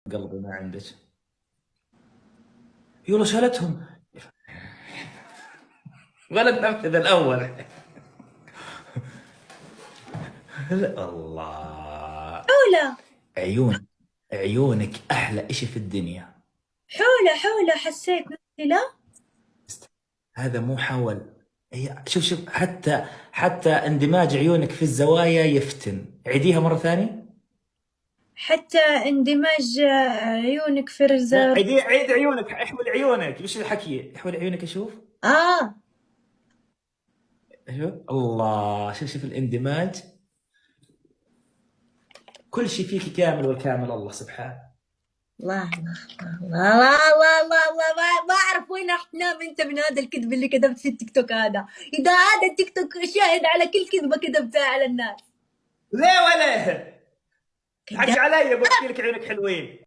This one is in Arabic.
قلبي ما عندك. يلا شالتهم. ولا تنفذ الاول. الله. حولة. عيون. عيونك احلى اشي في الدنيا. حولة حسيت نفسي لا. هذا مو حول. هي شوف شوف، حتى اندماج عيونك في الزوايا يفتن. عيديها مرة ثانية. حتى اندماج عيونك في لا، الرزار. عيد عيونك، احول عيونك، وش الحكي؟ احول عيونك اشوف. اه. ايوه الله، شوف شوف الاندماج. كل شيء فيك كامل، والكامل الله سبحانه. الله الله الله الله الله الله ما اعرف وين راح تنام انت من هذا الكذب اللي كتبت في التيك توك هذا. اذا هذا التيك توك شاهد على كل كذبه كتبتها على الناس. ليه ولا؟ كذاب. حق علي بحكي لك عيونك حلوين.